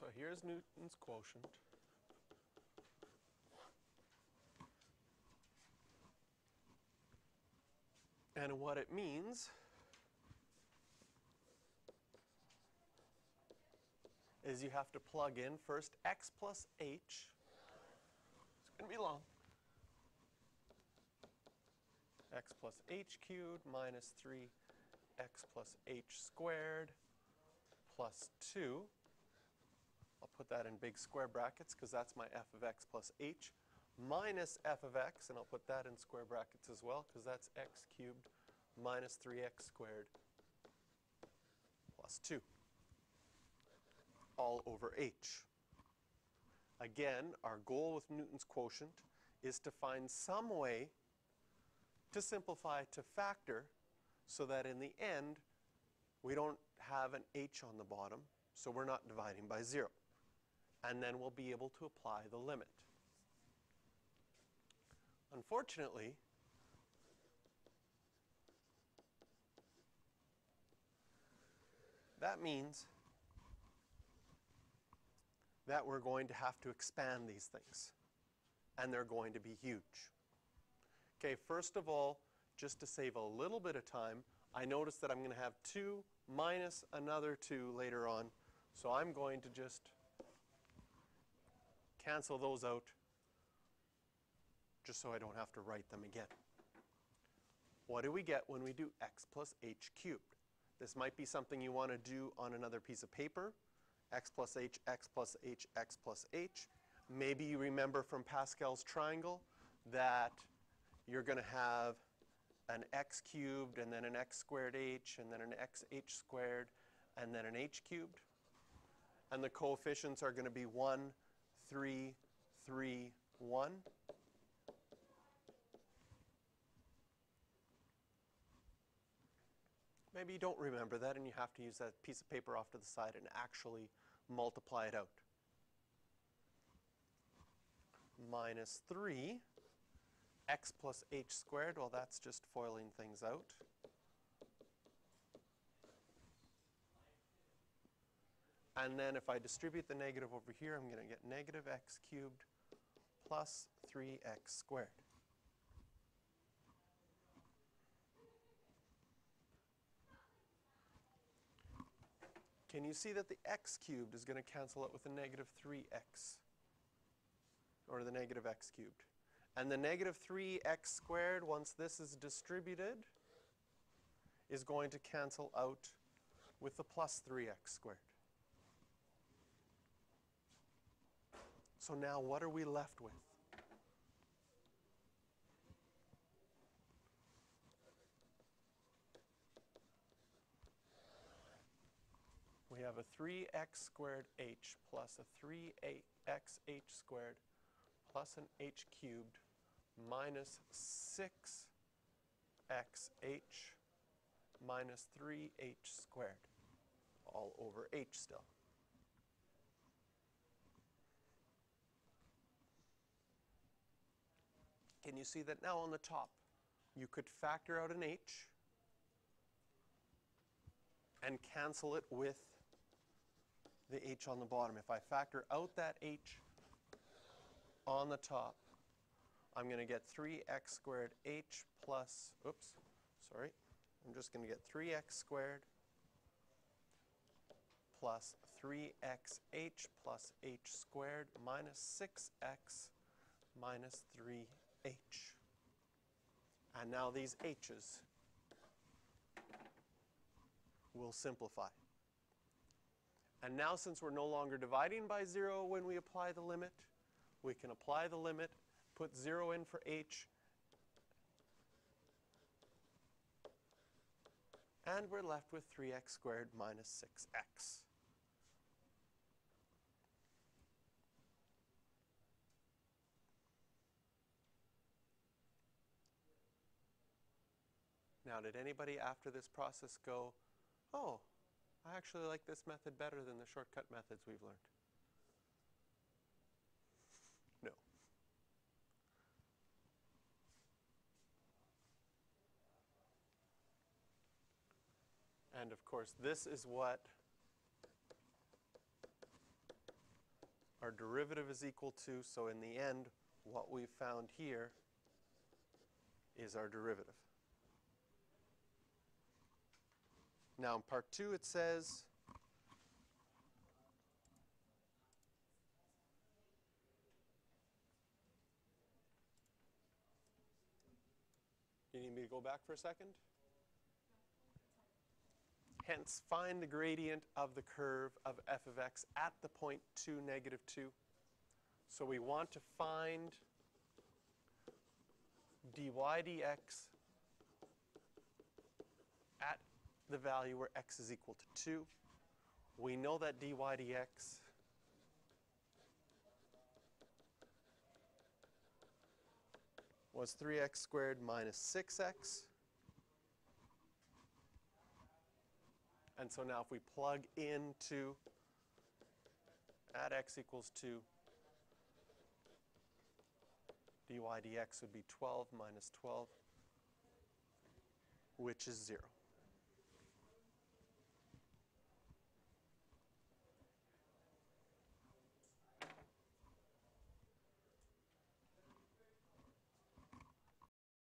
So here's Newton's quotient. And what it means is you have to plug in first x plus h. It's going to be long. X plus h cubed minus 3x plus h squared plus 2. I'll put that in big square brackets because that's my f of x plus h, minus f of x, and I'll put that in square brackets as well because that's x cubed minus 3x squared plus 2, all over h. Again, our goal with Newton's quotient is to find some way to simplify to factor so that in the end we don't have an h on the bottom, so we're not dividing by 0. And then we'll be able to apply the limit. Unfortunately, that means that we're going to have to expand these things, and they're going to be huge. Okay, first of all, just to save a little bit of time, I notice that I'm going to have 2 minus another 2 later on, so I'm going to just cancel those out just so I don't have to write them again. What do we get when we do x plus h cubed? This might be something you want to do on another piece of paper. X plus h, x plus h, x plus h. Maybe you remember from Pascal's triangle that you're going to have an x cubed and then an x squared h and then an xh squared and then an h cubed. And the coefficients are going to be 1, 3, 3, 1. Maybe you don't remember that and you have to use that piece of paper off to the side and actually multiply it out. Minus 3, x plus h squared, well that's just foiling things out. And then if I distribute the negative over here, I'm going to get negative x cubed plus 3x squared. Can you see that the x cubed is going to cancel out with the negative 3x, or the negative x cubed? And the negative 3x squared, once this is distributed, is going to cancel out with the plus 3x squared. So now what are we left with? We have a 3x squared h plus a 3xh squared plus an h cubed minus 6xh minus 3h squared, all over h still. Can you see that now on the top you could factor out an h and cancel it with the h on the bottom? If I factor out that h on the top, I'm going to get 3x squared h plus, oops, sorry, I'm just going to get 3x squared plus 3xh plus h squared minus 6x minus 3h. And now these h's will simplify. And now since we're no longer dividing by 0 when we apply the limit, we can apply the limit, put 0 in for h, and we're left with 3x squared minus 6x. Now, did anybody after this process go, oh, I actually like this method better than the shortcut methods we've learned? No. And of course, this is what our derivative is equal to, so in the end, what we've found here is our derivative. Now in part 2 it says, you need me to go back for a second? Hence, find the gradient of the curve of f of x at the point 2, negative 2. So we want to find dy dx at the value where x is equal to 2. We know that dy dx was 3x squared minus 6x. And so now if we plug into at x equals 2, dy dx would be 12 minus 12, which is 0.